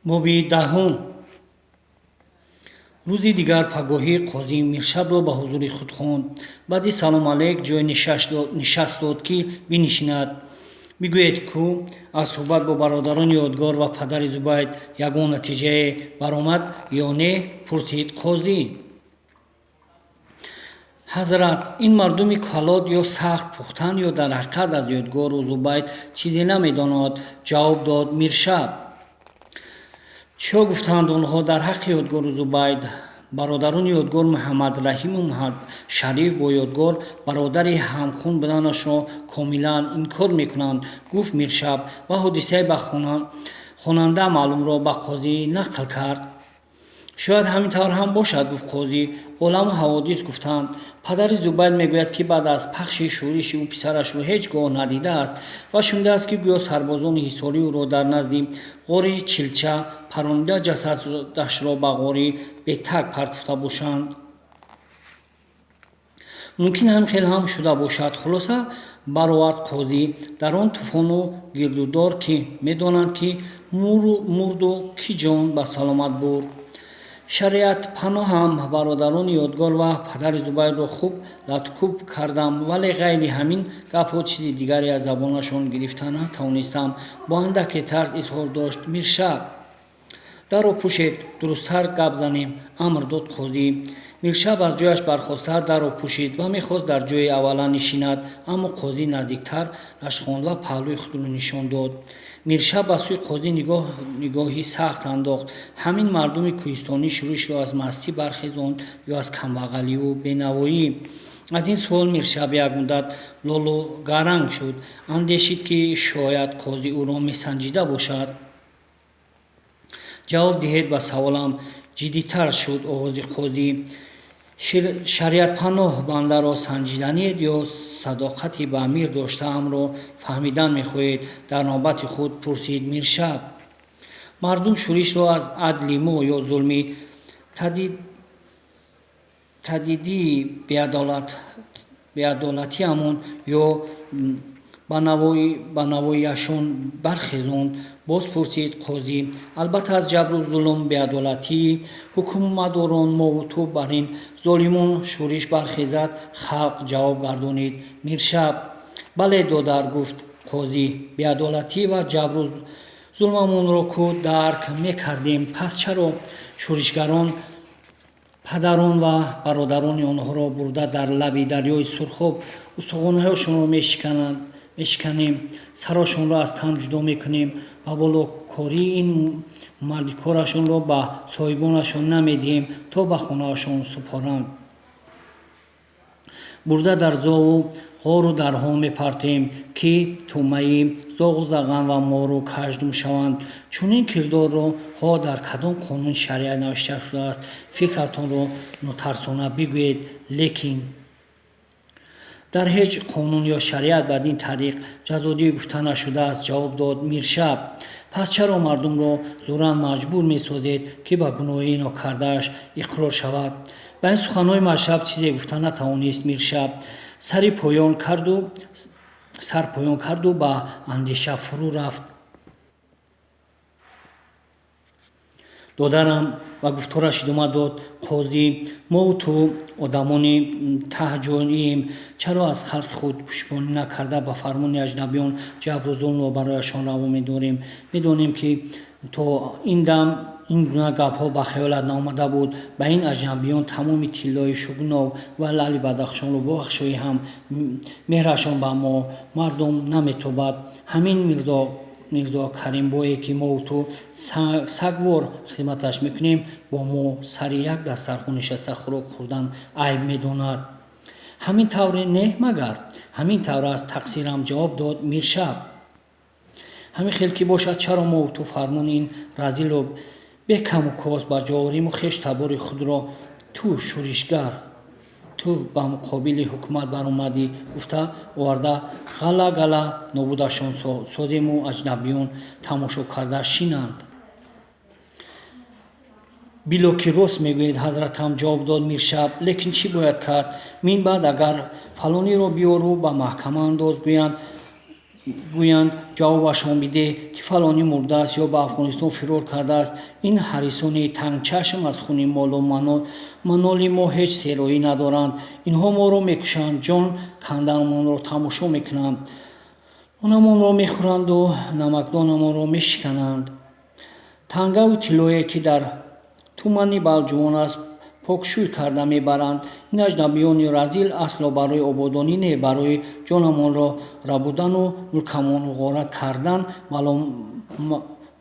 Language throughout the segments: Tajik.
боби даҳум. рӯзи дигар пагоҳӣ қозӣ миршабро ба ҳузури худ хонд. баъди салом алейк ҷой нишаст дод, ки бинишинад. бигӯед кӯ аз суҳбат бо бародарони ёдгор ва падари Зубайд ягон натиҷае баромад ё не? пурсид қозӣ. ҳазрат, ин мардуми калод ё сахт пухтанд ё дар ҳақиқат аз ёдгору Зубайд чизе намедонад, ҷавоб дод Миршаб. чиё гуфтанд онҳо дар ҳаққи ёдгору Зубайд? бародарони ёдгор Муҳаммад Раҳиму Муҳаммад Шариф бо ёдгор бародари ҳамхун буданашро комилан инкор мекунанд, гуфт Миршаб ва ҳодисаи ба хонанда маълумро ба қозӣ нақл кард. шояд ҳамин тавр ҳам бошад, гуфт қозӣ. оламу ҳаводис гуфтанд. падари Зубайд мегӯяд, ки баъд аз пахши шӯриши ӯ писарашро ҳеҷ гоҳ надидааст ва шунидааст, ки гӯё сарбозони ҳисорӣ ӯро дар назди ғори Чилча паронида ҷасадашро ба ғори Бетак партофта бошанд. мумкин ҳамин хел ҳам шуда бошад. хулоса баровард қозӣ дар он тӯфону гирдудор, ки медонанд ки мурду ки ҷон ба саломат бурд. шариатпаноҳам бародарони ёдгор ва падари Зубайдро хуб латкӯб кардам, вале ғайри ҳамин гапҳо чизи дигаре аз забонашон гирифта натавонистам. бо андаке тарс изҳор дошт Миршаб. даро пӯшед, дурусттар гап занем, амр дод қозӣ. Миршаб аз ҷояш бархоста даро пӯшид ва мехост дар ҷои аввала нишинад, аммо қозӣ наздиктар рашхонд ва паҳлӯи худро нишон дод. Миршаб ба сӯи қозӣ нигоҳи сахт андохт. ҳамин мардуми кӯҳистонӣ шӯришро аз мастӣ бархезонд ё аз камбағаливу бенавоӣ? аз ин суол Миршаб як муддат лолу гаранг шуд. андешид, ки шояд қозӣ ӯро месанҷида бошад. ҷавоб диҳед ба саволам. ҷиддитар шуд овози қозӣ. шариатпаноҳ бандаро санҷиданиед ё садоқати ба амир доштаамро фаҳмидан мехоҳед? дар навбати худ пурсид Миршаб. мардум шӯришро аз адли мо ё зулми тадидии беадолатиамон ё ба навоияшон бархезонд? боз пурсид қозӣ. албатта аз ҷабру зулм, беадолатии ҳукуматдорон мову ту бар ин золимон шӯриш бархезад, халқ ҷавоб гардонид Миршаб. бале додар, гуфт қозӣ. беадолатӣ ва ҷабру зулмамонро ку дарк мекардем, пас чаро шӯришгарон падарон ва бародарони онҳоро бурда дар лаби дарёи Сурхоб устухонҳояшонро мешиканем, сарашонро аз тан ҷудо мекунем ва болокории ин мардикорашонро ба соҳибонашон намедиҳем, то ба хонаашон супоранд. бурда дар зову ғору дарҳо мепартем, ки тӯмаи зоғу заған ва мору каждум шаванд. чунин кирдорро ҳо дар кадом қонуни шариат навишта шудааст? фикратонро нутарсона бигӯед. лекин дар ҳеҷ қонун ё шариат бадин тариқ ҷазодиҳӣ гуфта нашудааст, ҷавоб дод Миршаб. пас чаро мардумро зӯран маҷбур месозед, ки ба гуноҳии нокардааш иқрор шавад? ба ин суханҳои Миршаб чизе гуфта натавонист Миршаб. сар поён карду ба андеша фурӯ рафт. додарам ва гуфтораш идома дод қозӣ. мову ту одамони таҳҷоием, чаро аз халқи худ пуштибонӣ накарда ба фармони аҷнабиён ҷабру зулмро барояшон раво медорем? медонем, ки то ин дам ин гуна гапҳо ба хаёлат наомада буд. ба ин аҷнабиён тамоми тиллои Шугунов ва Лали Бадахшонро бубахшоӣ, ҳам меҳрашон ба мо мардум наметобад. ҳамин мирзо Каримбое, ки мову ту сагвор хизматаш мекунем, бо мо сари як дастархон нишаста хӯрок хӯрдан айб медонад. ҳамин тавре не магар? ҳамин тавр аст, тақсирам, ҷавоб дод Миршаб. ҳамин хел ки бошад, чаро мову ту фармони ин разилро бекаму кос ба ҷо орему хеш табори худро ту шӯришгар, ту ба муқобили ҳукумат баромадӣ, гуфта оварда ғала нобудашон созему аҷнабиён тамошо карда шинанд. било ки рост мегӯед ҳазратам, ҷавоб дод Миршаб. лекин чӣ бояд кард? мин баъд агар фалониро биёру ба маҳкама андоз, гӯянд гӯянд ҷавобашон бидеҳ, ки фалонӣ мурдааст ё ба Афғонистон фирор кардааст. Ин ҳарисони тангчашм аз хуни молу маноли мо ҳеҷ сероӣ надоранд. Инҳо моро мекушанд, ҷон канданамонро тамошо мекунанд, нонамонро мехӯранду намакдонамонро мешикананд. Тангаву тиллое, ки дар тумани балҷувон аст, покшӯй карда мебаранд. Ин аҷнабиёни разил асло барои ободонӣ не, барои ҷонамонро рабудану мулкамонро ғорат кардан,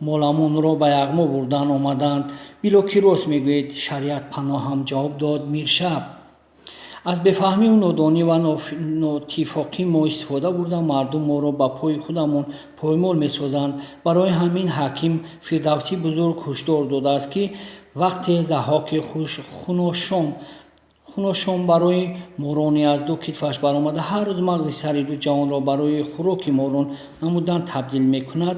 моламонро ба яғмо бурдан омаданд. Било ки рост мегӯед, шариат паноҳам, ҷавоб дод Миршаб. аз бефаҳмию нодонӣ ва нотифоқӣ мо истифода бурда мардум моро ба пои худамон поймол месозанд. барои ҳамин ҳаким Фирдавсӣ бузург ҳушдор додааст, ки вақте Заҳоки хуношом барои морони аз ду китфаш баромада ҳар рӯз мағзи сари ду ҷавонро барои хӯроки морон намудан табдил мекунад,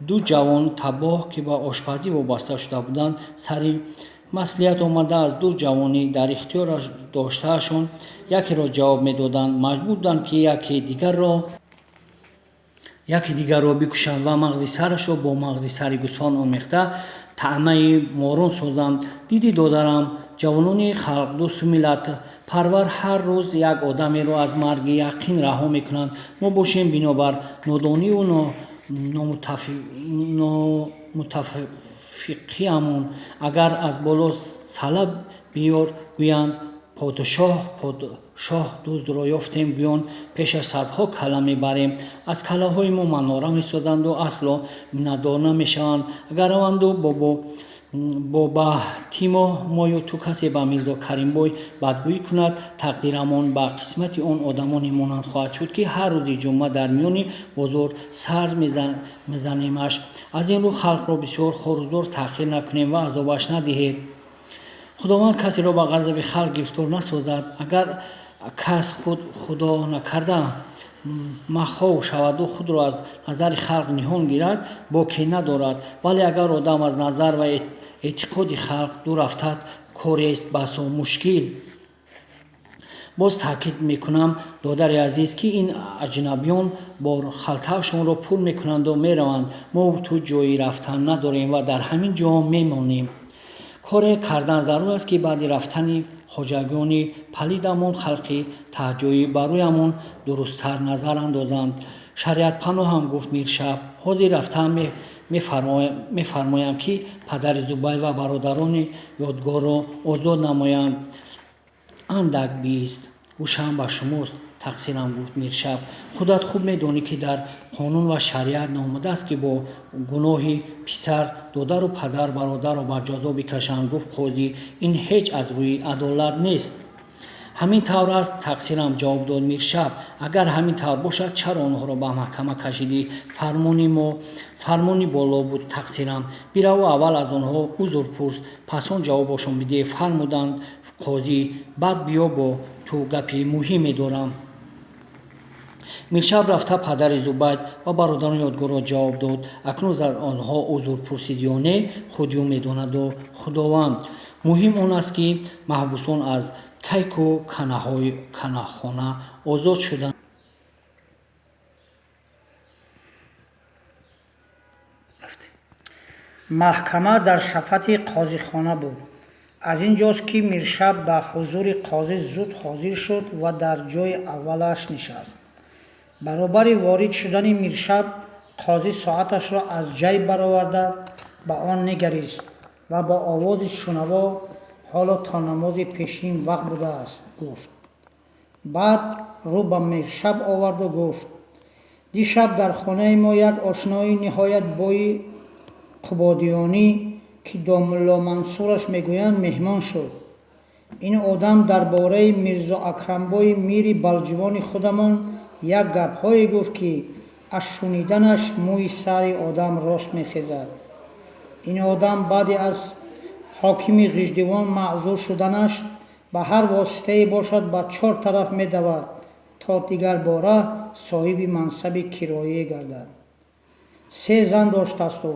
ду ҷавон табоҳ, ки ба ошпазӣ вобаста шуда буданд, сари маслиҳат омада аз ду ҷавони дар ихтиёр доштаашон якеро ҷавоб медоданд. маҷбур буданд, ки яки дигарро бикушанд ва мағзи сарашро бо мағзи сари гӯсфанд омехта таъмаи морон созанд. диди додарам, ҷавонони халқдӯсту миллатпарвар ҳар рӯз як одамеро аз марги яқин раҳо мекунанд. мо бошем бинобар нодониву номутафиқиамон агар аз боло салаб биёр, гӯянд подшоҳ дуздро ёфтем, гӯён пеш аз садҳо калла мебарем. аз каллаҳои мо манора месозанду асло миннатдор намешаванд. агар раванду бо баҳтимо мо ё ту касе ба Мирзо Каримбой бадгӯӣ кунад, тақдирамон ба қисмати он одамоне монанд хоҳад шуд, ки ҳар рӯзи ҷумъа дар миёни бозор сар мезанемаш. аз ин рӯ халқро бисёр хорузор таъхир накунем ва азобаш надиҳед. худованд касеро ба ғазаби халқ гирифтор насозад. агар кас худо накарда махов шаваду худро аз назари халқ ниҳон гирад, боке надорад. вале агар одам аз назар ва эътиқоди халқ дур афтад, корест басо мушкил. боз таъкид мекунам, додари азиз, ки ин аҷнабиён бор халтаашонро пур мекунанду мераванд. мо ту ҷои рафтан надорем ва дар ҳамин ҷо мемонем. коре кардан зарур аст, ки баъди рафтани хоҷагони палидамон халқи таҳҷоӣ ба рӯямон дурусттар назар андозанд. шариатпаноҳам, гуфт Миршаб, ҳозир рафтан мефармоям, ки падари Зубай ва бародарони ёдгорро озод намоянд. андак бист. гӯшам ба шумост, тақсирам, гуфт Миршаб. худат хуб медонӣ, ки дар қонун ва шариат наомадааст, ки бо гуноҳи писар додару падар бародарро бар ҷазо бикашанд. гуфт қозӣ, ин ҳеҷ аз рӯи адолат нест. ҳамин тавр аст, тақсирам, ҷавоб дод Миршаб. агар ҳамин тавр бошад, чаро онҳоро ба маҳкама кашидӣ? фармони боло буд, тақсирам. бираву аввал аз онҳо узр пурс, пас он ҷавобашон бидеҳ. фармуданд қозӣ, баъд биё бо ту гапи муҳим медорам. Миршаб рафта падари Зубайд ва бародарони ёдгорро ҷавоб дод. акнун аз онҳо узр пурсид ё не, худ ё медонаду Худованд. муҳим он аст, ки маҳбусон аз кайку канахона озод шуданд. маҳкама дар шафати қозихона буд. аз ин ҷост, ки Миршаб ба ҳузури қозӣ зуд ҳозир шуд ва дар ҷои аввалаш нишаст. баробари ворид шудани Миршаб, қозӣ соаташро аз ҷайб бароварда ба он нигарист ва бо овози шунаво, ҳоло то намози пешин вақт будааст, гуфт. баъд рӯ ба Миршаб оварду гуфт: дишаб дар хонаи мо як ошнои ниҳоят бои қубодиёнӣ, ки Домулло Мансураш мегӯянд, меҳмон шуд. ин одам дар бораи Мирзо Акрамбои мири балҷувони худамон як гапҳое гуфт, ки аз шуниданаш мӯи сари одам рост мехезад. ин одам баъди аз ҳокими ғиҷдивон маъзур шуданаш ба ҳар воситае бошад ба чор тараф медавад, то дигар бора соҳиби мансаби кироие гардад. 3 зан доштасту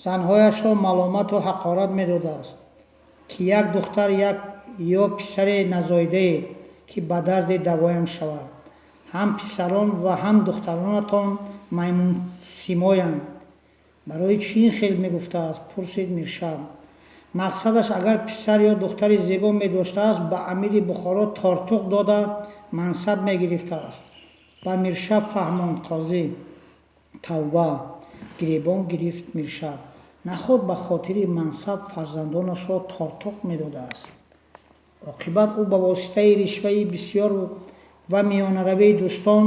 занҳояшро маломату ҳақорат медодааст, ки як духтар ё писаре назоидае, ки ба дарди давоям шавад. ҳам писарон ва ҳам духтаронатон маймунсимоянд. барои чӣ ин хел мегуфтааст? Пурсид Миршаб. мақсадаш агар писар ё духтари зебо медоштааст, ба амири Бухоро тортуқ дода мансаб мегирифтааст. ба Миршаб фаҳмонд қозӣ. тавба, гиребон гирифт Миршаб. нахуд ба хотири мансаб фарзандонашро тортуқ медодааст. оқибат ӯ ба воситаи ришваи бисёр ва миёнаравии дӯстон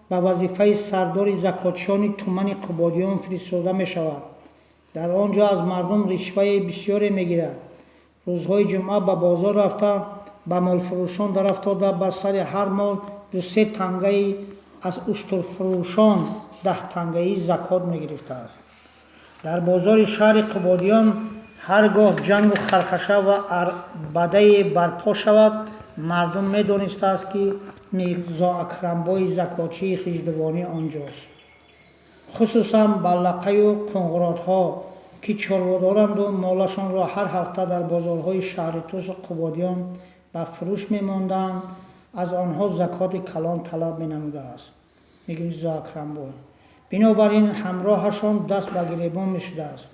ба вазифаи сардори закотчиёни тумани Қубодиён фиристода мешавад. дар он ҷо аз мардум ришваи бисёре мегирад. рӯзҳои ҷумъа ба бозор рафта, ба молфурӯшон дарафтода бар сари ҳар мол 2-3 тангаи, аз уштурфурӯшон 10 тангаи закот мегирифтааст. дар бозори шаҳри Қубодиён ҳар гоҳ ҷангу хархаша ва арбадае барпо шавад, мардум медонистааст, ки Мирзо Акрамбои закотчии хиҷдувонӣ онҷост. хусусан ба лақаю қунғуротҳо, ки чорводоранду молашонро ҳар ҳафта дар бозорҳои шаҳри Тусу Қубодиён ба фурӯш мемонданд, аз онҳо закоти калон талаб менамудааст. Мирзо Акрамбой. бинобар ин ҳамроҳашон даст ба гиребон мешудааст.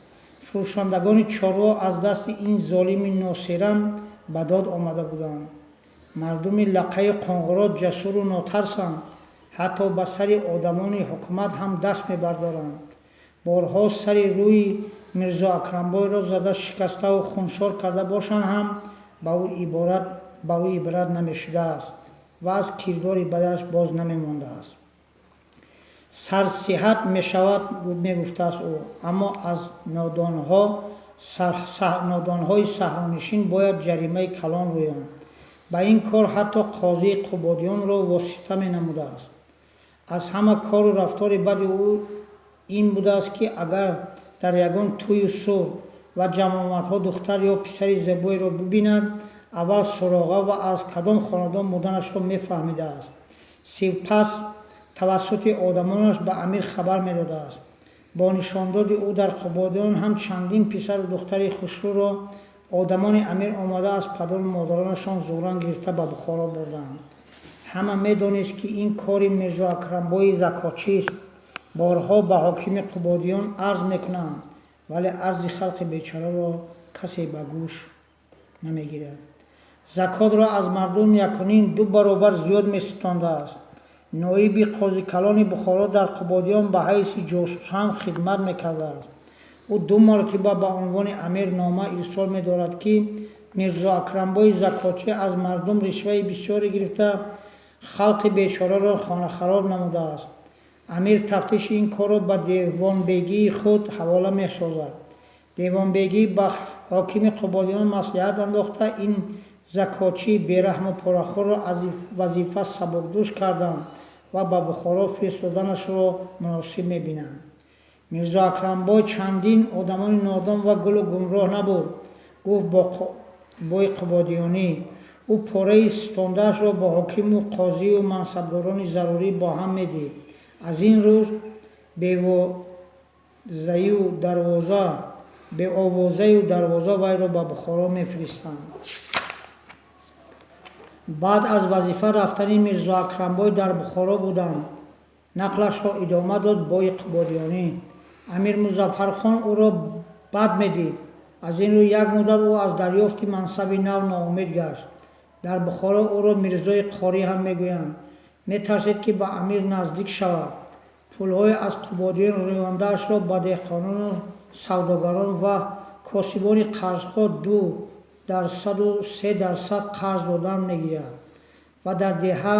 фурӯшандагони чорво аз дасти ин золими носиран ба дод омада буданд. мардуми лақаи қунғурот ҷасуру нотарсанд, ҳатто ба сари одамони ҳукумат ҳам даст мебардоранд. борҳо сари рӯи Мирзо Акрамбойро зада шикаставу хуншор карда бошанд ҳам ба ӯ ибрат намешудааст ва аз кирдори бадаш боз намемондааст. сарсиҳат мешавад, мегуфтааст ӯ, аммо аз нодонҳои саҳронишин бояд ҷаримаи калон рӯянд. ба ин кор ҳатто қозии Қубодиёнро восита менамудааст. аз ҳама кору рафтори бади ӯ ин будааст, ки агар дар ягон тӯю сур ва ҷамоматҳо духтар ё писари зебоеро бибинад, аввал суроға ва аз кадом хонадон буданашро мефаҳмидааст. сипас тавассути одамонаш ба амир хабар медодааст. бо нишондоди ӯ дар Қубодиён ҳам чандин писару духтари хушрӯро одамони амир омада аз падару модаронашон зӯран гирифта ба Бухоро бурданд. ҳама медонист, ки ин кори Мирзо Акрамбои закотчист. борҳо ба ҳокими Қубодиён арз мекунанд, вале арзи халқи бечораро касе ба гӯш намегирад. закотро аз мардум 1.5-2 баробар зиёд меситондааст. ноиби қозикалони Бухоро дар Қубодиён ба ҳайси ҷосус ҳам хидмат мекардааст. ӯ 2 маротиба ба унвони амир нома ирсол медорад, ки Мирзо Акрамбои закотчӣ аз мардум ришваи бисёре гирифта халқи бечораро хонахароб намудааст. амир тафтиши ин корро ба девонбегии худ ҳавола месозад. девонбегӣ ба ҳокими Қубодиён маслиҳат андохта ин закотчии бераҳму порахӯрро аз вазифа сабукдӯш карданд ва ба Бухоро фиристоданашро муносиб мебинанд. Мирзо Акрамбой чандин одамони нодон ва гулу гумроҳ набуд, гуфт бой Қубодиёнӣ. ӯ пораи ситондаашро ба ҳокиму қозию мансабдорони зарурӣ бо ҳам медид. аз ин рӯз беовозаю дарвоза вайро ба Бухоро мефиристанд. баъд аз вазифа рафтани Мирзо Акрамбой дар Бухоро буданд. нақлашро идома дод бои Қубодиёнӣ. амир Музаффархон ӯро бад медид. аз ин рӯ як муддат ӯ аз дарёфти мансаби нав ноумед гашт. дар Бухоро ӯро Мирзои Қорӣ ҳам мегӯянд. метарсид, ки ба амир наздик шавад. пулҳои аз Қубодиён рӯёндаашро ба деҳқонону савдогарон ва косибони қарзхоҳ 2% қарз додан мегирад ва дар деҳа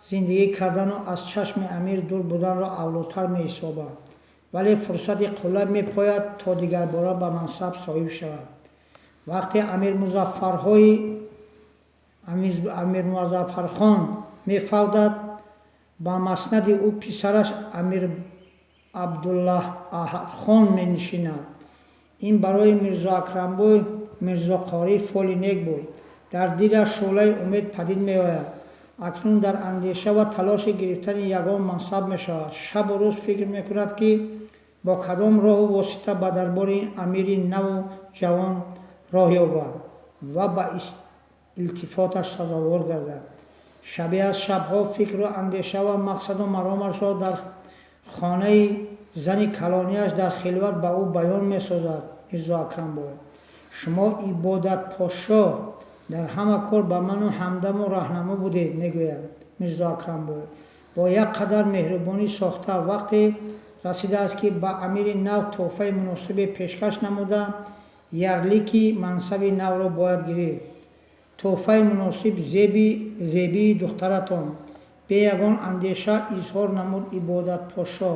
зиндагӣ кардану аз чашми амир дур буданро авлотар меҳисобад. вале фурсати қулаб мепояд, то дигарбора ба мансаб соҳиб шавад. вақте амир Музаффархон мефавдад, ба маснади ӯ писараш амир Абдуллаҳ-аҳадхон менишинад. ин барои Мирзо Акрамбой Мирзо Қорӣ фоли нек буд. дар дилаш шӯълаи умед падид меояд. акнун дар андеша ва талоши гирифтани ягон мансаб мешавад. шабу рӯз фикр мекунад, ки бо кадом роҳу восита ба дарбори амири наву ҷавон роҳ ёбад ва ба илтифоташ сазовор гардад. шаби аз шабҳо фикру андеша ва мақсаду маромашро дар хонаи зани калонияш дар хилват ба ӯ баён месозад. Мирзо Акрамбой: шумо ибодатпошо дар ҳама кор ба ману ҳамдаму раҳнамо будед, мегӯяд. Мирзо Акрамбой: бо як қадар меҳрубонӣ сохта вақте расидааст ки ба амири нав тӯҳфаи муносибе пешкаш намуда, ярлики мансаби навро бояд гирифт. тӯҳфаи муносиб зебии духтаратон, бе ягон андеша изҳор намуд ибодатпошо.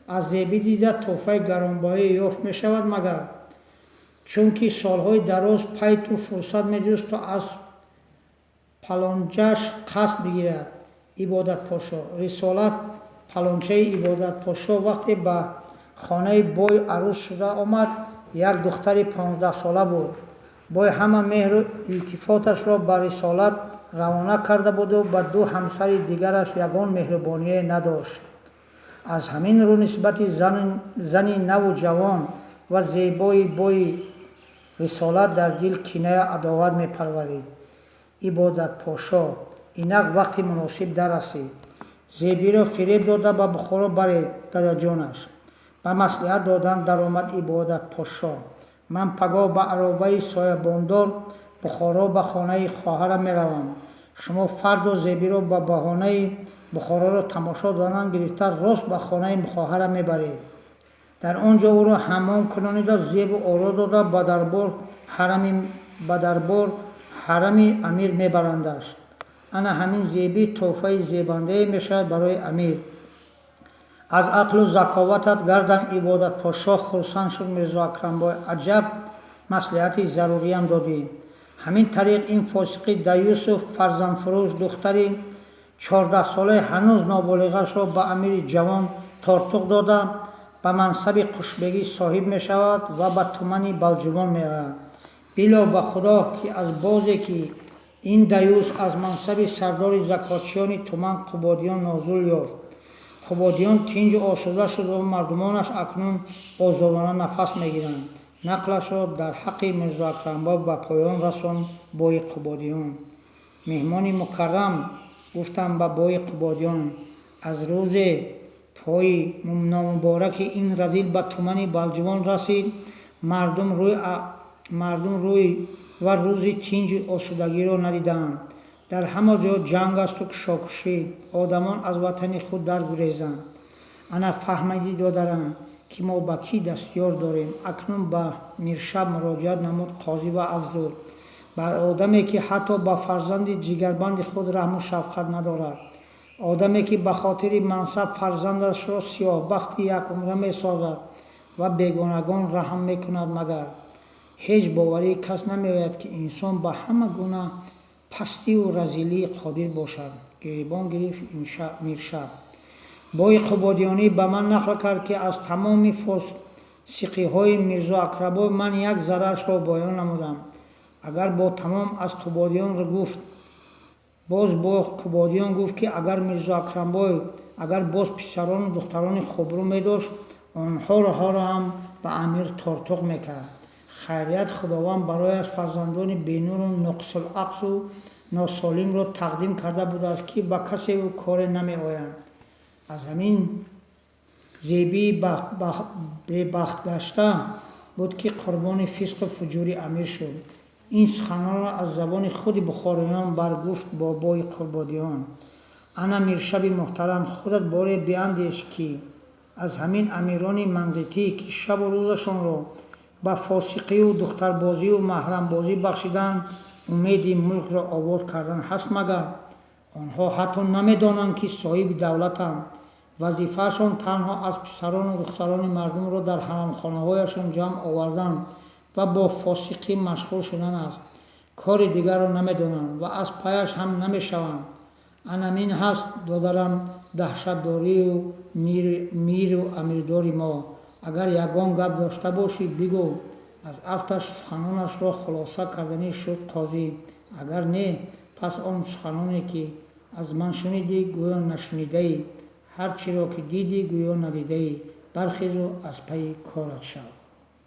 аз зебӣ дида тӯҳфаи гаронбоҳӣ ёфт мешавад магар? чунки солҳои дароз пайту фурсат меҷуст то аз палонҷаш қасд бигирад. ибодатпошо: рисолат палончаи ибодатпошо вақте ба хонаи бой арӯз шуда омад, як духтари 15-сола буд. бой ҳама меҳру илтифоташро ба рисолат равона карда буду ба ду ҳамсари дигараш ягон меҳрубоние надошт. аз ҳамин рӯ нисбати зани наву ҷавон ва зебои бои рисолат дар дил кинаю адоват мепарварид. ибодатпошо инак вақти муносиб дарасид. зебиро фиреб дода ба Бухоро баред дадаҷонаш. ба маслиҳат додан даромад ибодатпошо: ман пагоҳ ба аробаи соябондор Бухоро ба хонаи хоҳарам меравам. шумо фарду зебиро ба баҳонаи Бухороро тамошо додан гирифта рост ба хонаи хоҳарам мебаред. дар он ҷо ӯро ҳаммом кунонида зебу оро дода ба дарбор ҳарами амир мебарандаш. ана ҳамин зебӣ тӯҳфаи зебандае мешавад барои амир. аз ақлу заковатат гардан ибодатпошо хурсанд шуд. Мирзо Акрамбой: аҷаб маслиҳати заруриям додӣ. ҳамин тариқ ин фосиқи даюсу фарзандфурӯш духтари 14-солаи ҳанӯз ноболиғашро ба амири ҷавон тортуқ дода, ба мансаби қушбегӣ соҳиб мешавад ва ба тумани балҷувон меояд. било ба худо ки аз бозе ки ин даюс аз мансаби сардори закотчиёни туман қубодиён нозул ёфт. қубодиён тинҷу осуда шуд ва мардумонаш акнун озодона нафас мегиранд. нақлашро дар ҳаққи Мирзо Акрамбой ба поён расон. бои қубодиён: меҳмони мукаррам, гуфтам ба бои қубодиён, аз рӯзе пои номубораки ин разил ба тумани балҷувон расид, мардум рӯй ва рӯзи тинҷу осудагиро надиданд. дар ҳама ҷо ҷанг асту кушокушӣ, одамон аз ватани худ даргурезанд. ана фаҳмидӣ додарам ки мо ба кӣ дастёр дорем. акнун ба Миршаб муроҷиат намуд қозӣ ва афзуд: ба одаме ки ҳатто ба фарзанди ҷигарбанди худ раҳму шафқат надорад, одаме ки ба хотири мансаб фарзандашро сиёҳбахти якумра месозад ва бегонагон раҳм мекунад магар? ҳеҷ боварӣ кас намеояд ки инсон ба ҳама гуна пастиву разилӣ қодир бошад. гирибон гирифт Миршаб. бои қубодиёнӣ ба ман нақл кард ки аз тамоми фосиқиҳои Мирзо Акрамбой ман як заррашро боён намудам. агар бо тамом аз Қубодиён гуфт, боз бо Қубодиён гуфт ки агар Мирзо Акрамбой агар боз писарону духтарони хубрӯ медошт, онҳоро ҳам ба амир тортуқ мекард. хайрият худованд барояш фарзандони бенуру нуқсулақсу носолимро тақдим карда будааст ки ба касе ӯ коре намеоянд. аз ҳамин зебии бебахтгашта буд ки қурбони фисқу фуҷури амир шуд. ин суханонро аз забони худи бухориён баргуфт бо бои Қубодиён: ана Миршаби муҳтарам, худат боре биандеш ки аз ҳамин амирони манғитӣ ки шабу рӯзашонро ба фосиқию духтарбозию маҳрамбозӣ бахшидан, умеди мулкро обод кардан ҳаст магар? онҳо ҳатто намедонанд ки соҳиби давлатанд. вазифаашон танҳо аз писарону духтарони мардумро дар ҳарамхонаҳояшон ҷамъ овардан ва бо фосиқӣ машғул шудан аст. кори дигарро намедонанд ва аз пайаш ҳам намешаванд. анамин ҳаст додарам даҳшатдорию миру амирдори мо. агар ягон гап дошта бошӣ бигӯ. аз афташ суханонашро хулоса карданӣ шуд қозӣ. агар не, пас он суханоне ки аз ман шунидӣ гӯё нашунидаӣ, ҳар чиро ки дидӣ гӯё надидаӣ. бархезу аз пайи корат шав.